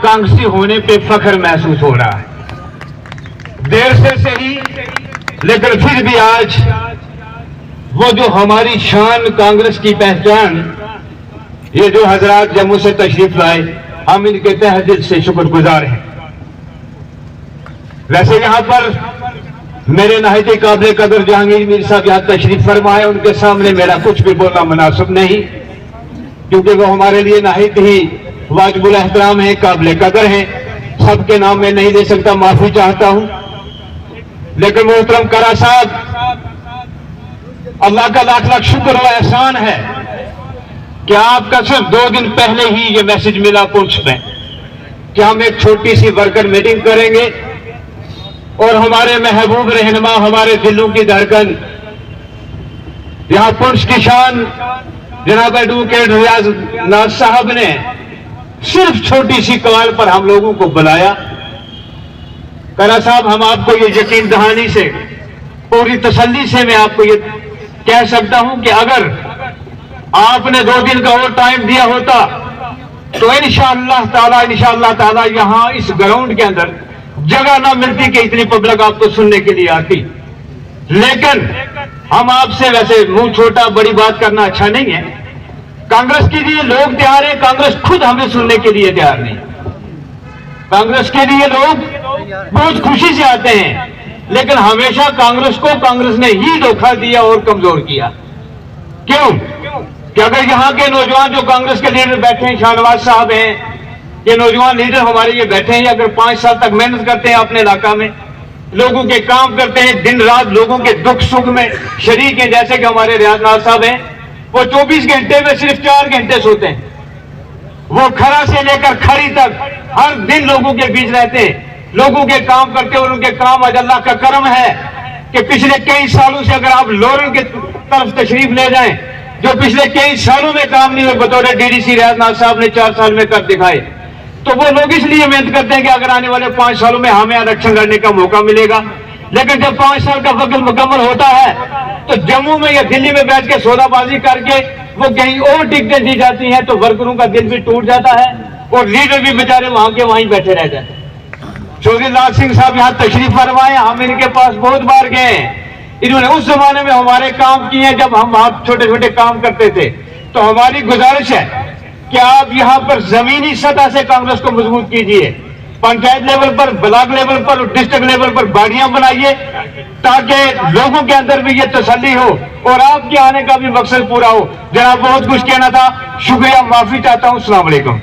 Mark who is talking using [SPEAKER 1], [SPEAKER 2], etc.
[SPEAKER 1] कांग्रेसी होने पे फख्र महसूस हो रहा है। देर से सही, लेकिन फिर भी आज वो जो हमारी शान, कांग्रेस की पहचान, ये जो हजरात जम्मू से तशरीफ लाए, हम इनके तहे दिल से शुक्रगुजार हैं। वैसे यहाँ पर मेरे नहायत काबिल कदर जहांगीर मीर साहब यहाँ तशरीफ फरमाए, उनके सामने मेरा कुछ भी बोलना मुनासिब नहीं, क्योंकि वो हमारे लिए नहायत ही वाजिबुल एहतराम है, काबिल कदर है। सबके नाम में नहीं ले सकता, माफी चाहता हूं। लेकिन मोहतरम करा साहब, अल्लाह का लाख लाख शुक्र और एहसान है कि आपका सिर्फ 2 दिन पहले ही ये मैसेज मिला पुंछ में कि हम एक छोटी सी वर्कर मीटिंग करेंगे और हमारे महबूब रहनुमा, हमारे दिलों की धड़कन, यहां पुंछ की शान जनाब एडवोकेट रियाज नाज साहब ने सिर्फ छोटी सी कॉल पर हम लोगों को बुलाया। करा साहब, हम आपको ये यकीन दहानी से, पूरी तसल्ली से मैं आपको ये कह सकता हूं कि अगर आपने 2 दिन का और टाइम दिया होता तो इंशाअल्लाह ताला यहां इस ग्राउंड के अंदर जगह ना मिलती कि इतनी पब्लिक आपको सुनने के लिए आती। लेकिन हम आपसे, वैसे मुंह छोटा बड़ी बात करना अच्छा नहीं है, कांग्रेस के लिए लोग तैयार है, कांग्रेस खुद हमें सुनने के लिए तैयार नहीं। कांग्रेस के लिए लोग बहुत खुशी से आते हैं, लेकिन हमेशा कांग्रेस को कांग्रेस ने ही धोखा दिया और कमजोर किया। क्यों? कि अगर यहाँ के नौजवान जो कांग्रेस के लीडर बैठे हैं, शाहनवाज साहब हैं, ये नौजवान लीडर हमारे ये बैठे हैं, अगर 5 साल तक मेहनत करते हैं अपने इलाका में, लोगों के काम करते हैं, दिन रात लोगों के दुख सुख में शरीक हैं, जैसे कि हमारे रियाज नाज साहब हैं, वो 24 घंटे में सिर्फ 4 घंटे सोते हैं। वो खरा से लेकर खरी तक हर दिन लोगों के बीच रहते हैं, लोगों के काम करते हैं, और उनके काम आज अल्लाह का करम है कि पिछले कई सालों से अगर आप लोरन की तरफ तशरीफ ले जाएं, जो पिछले कई सालों में काम नहीं हुए, बतौर डीडीसी रियाज नाज साहब ने 4 साल में कर दिखाए। तो वो लोग इसलिए मेहनत करते हैं कि अगर आने वाले 5 सालों में हमें आरक्षण लड़ने का मौका मिलेगा। लेकिन जब 5 साल का वक्त मुकम्मल होता है तो जम्मू में या दिल्ली में बैठ के सौदाबाजी करके वो कहीं और टिकटें दी जाती हैं, तो वर्करों का दिल भी टूट जाता है और लीडर भी बेचारे वहां के वहीं बैठे रह जाते हैं। चौधरी लाल सिंह साहब यहाँ तशरीफ फरमाए, हम इनके पास बहुत बार गए। इन्होंने उस जमाने में हमारे काम किए हैं जब हम वहां छोटे छोटे काम करते थे। तो हमारी गुजारिश है कि आप यहाँ पर जमीनी सतह से कांग्रेस को मजबूत कीजिए, पंचायत लेवल पर, ब्लॉक लेवल पर और डिस्ट्रिक्ट लेवल पर बाड़ियां बनाइए, ताकि लोगों के अंदर भी ये तसल्ली हो और आपके आने का भी मकसद पूरा हो। जनाब, बहुत कुछ कहना था, शुक्रिया, माफी चाहता हूँ। अस्सलाम वालेकुम।